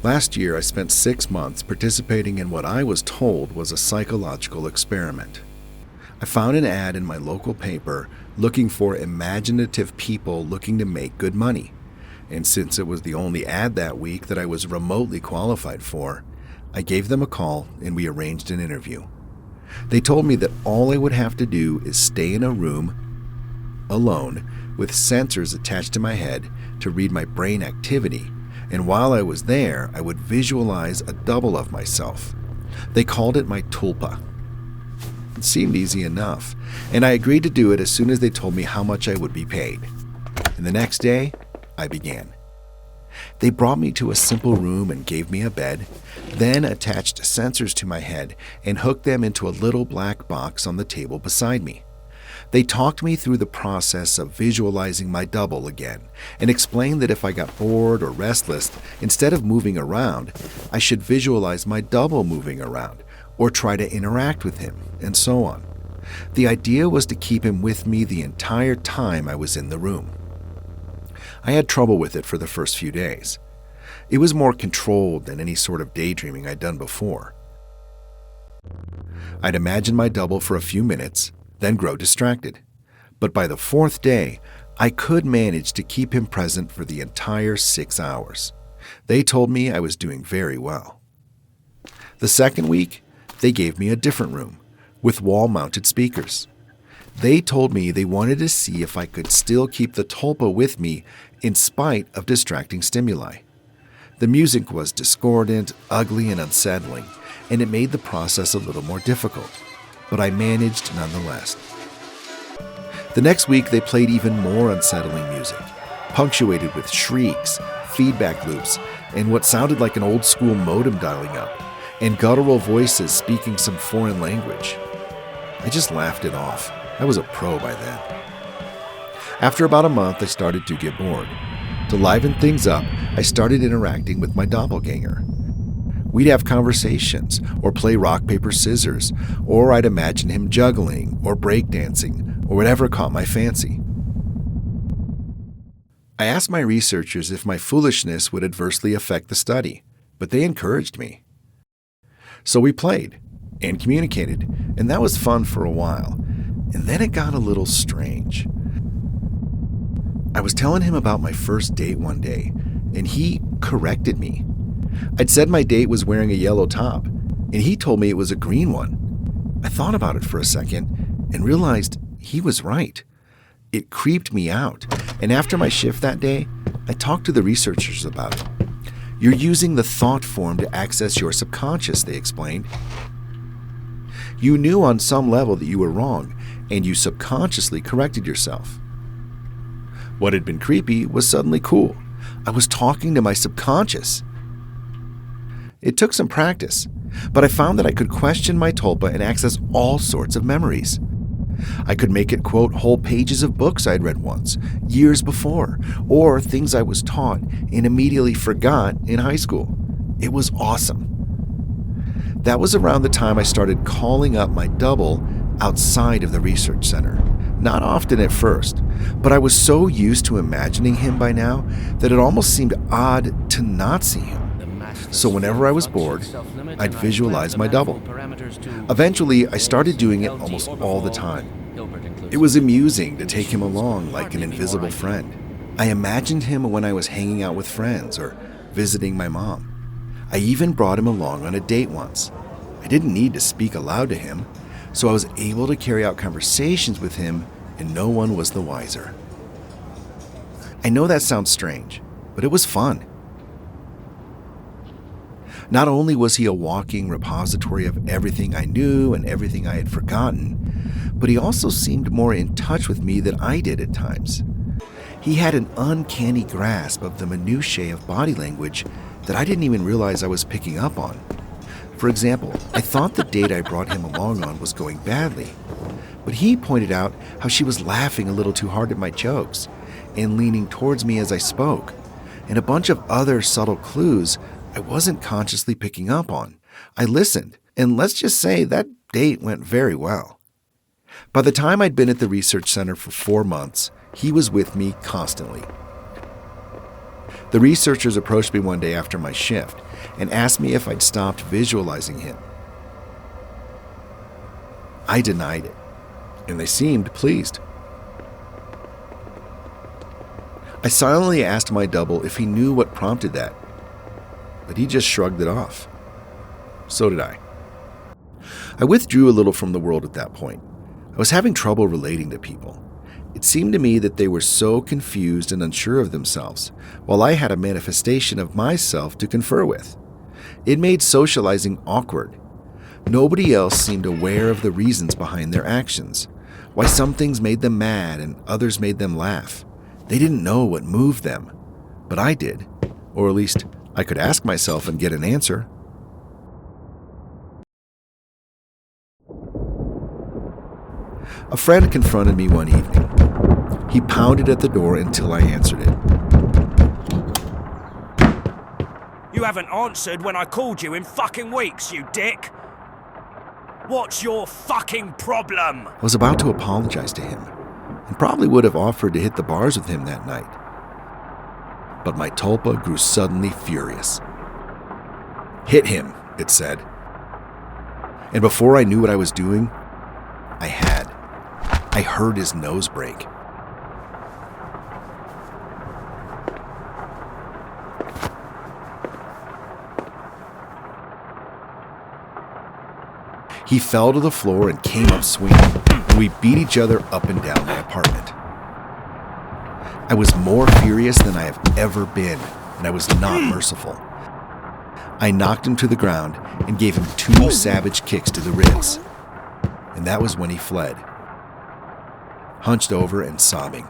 Last year, I spent 6 months participating in what I was told was a psychological experiment. I found an ad in my local paper looking for imaginative people looking to make good money. And since it was the only ad that week that I was remotely qualified for, I gave them a call and we arranged an interview. They told me that all I would have to do is stay in a room alone with sensors attached to my head to read my brain activity, and while I was there, I would visualize a double of myself. They called it my Tulpa. It seemed easy enough, and I agreed to do it as soon as they told me how much I would be paid. And the next day, I began. They brought me to a simple room and gave me a bed, then attached sensors to my head and hooked them into a little black box on the table beside me. They talked me through the process of visualizing my double again and explained that if I got bored or restless, instead of moving around, I should visualize my double moving around or try to interact with him, and so on. The idea was to keep him with me the entire time I was in the room. I had trouble with it for the first few days. It was more controlled than any sort of daydreaming I'd done before. I'd imagine my double for a few minutes, then grow distracted. But by the 4th day, I could manage to keep him present for the entire 6 hours. They told me I was doing very well. The second week, they gave me a different room with wall-mounted speakers. They told me they wanted to see if I could still keep the Tulpa with me in spite of distracting stimuli. The music was discordant, ugly, and unsettling, and it made the process a little more difficult, but I managed nonetheless. The next week, they played even more unsettling music, punctuated with shrieks, feedback loops, and what sounded like an old-school modem dialing up, and guttural voices speaking some foreign language. I just laughed it off. I was a pro by then. After about a month, I started to get bored. To liven things up, I started interacting with my doppelganger. We'd have conversations, or play rock, paper, scissors, or I'd imagine him juggling, or breakdancing, or whatever caught my fancy. I asked my researchers if my foolishness would adversely affect the study, but they encouraged me. So we played and communicated, and that was fun for a while. And then it got a little strange. I was telling him about my first date one day, and he corrected me. I'd said my date was wearing a yellow top, and he told me it was a green one. I thought about it for a second and realized he was right. It creeped me out, and after my shift that day, I talked to the researchers about it. You're using the thought form to access your subconscious, they explained. You knew on some level that you were wrong, and you subconsciously corrected yourself. What had been creepy was suddenly cool. I was talking to my subconscious. It took some practice, but I found that I could question my Tulpa and access all sorts of memories. I could make it quote whole pages of books I'd read once, years before, or things I was taught and immediately forgot in high school. It was awesome. That was around the time I started calling up my double outside of the research center. Not often at first, but I was so used to imagining him by now that it almost seemed odd to not see him. So whenever I was bored, I'd visualize my double. Eventually, I started doing it almost all the time. It was amusing to take him along like an invisible friend. I imagined him when I was hanging out with friends or visiting my mom. I even brought him along on a date once. I didn't need to speak aloud to him, so I was able to carry out conversations with him and no one was the wiser. I know that sounds strange, but it was fun. Not only was he a walking repository of everything I knew and everything I had forgotten, but he also seemed more in touch with me than I did at times. He had an uncanny grasp of the minutiae of body language that I didn't even realize I was picking up on. For example, I thought the date I brought him along on was going badly, but he pointed out how she was laughing a little too hard at my jokes and leaning towards me as I spoke, and a bunch of other subtle clues I wasn't consciously picking up on. I listened, and let's just say that date went very well. By the time I'd been at the research center for 4 months, he was with me constantly. The researchers approached me one day after my shift and asked me if I'd stopped visualizing him. I denied it, and they seemed pleased. I silently asked my double if he knew what prompted that, but he just shrugged it off. So did I. I withdrew a little from the world at that point. I was having trouble relating to people. It seemed to me that they were so confused and unsure of themselves, while I had a manifestation of myself to confer with. It made socializing awkward. Nobody else seemed aware of the reasons behind their actions, why some things made them mad and others made them laugh. They didn't know what moved them, but I did, or at least I could ask myself and get an answer. A friend confronted me one evening. He pounded at the door until I answered it. You haven't answered when I called you in fucking weeks, you dick! What's your fucking problem? I was about to apologize to him, and probably would have offered to hit the bars with him that night. But my Tulpa grew suddenly furious. "Hit him," it said. And before I knew what I was doing, I had. I heard his nose break. He fell to the floor and came up swinging, and we beat each other up and down my apartment. I was more furious than I have ever been, and I was not merciful. I knocked him to the ground and gave him 2 savage kicks to the ribs. And that was when he fled, hunched over and sobbing.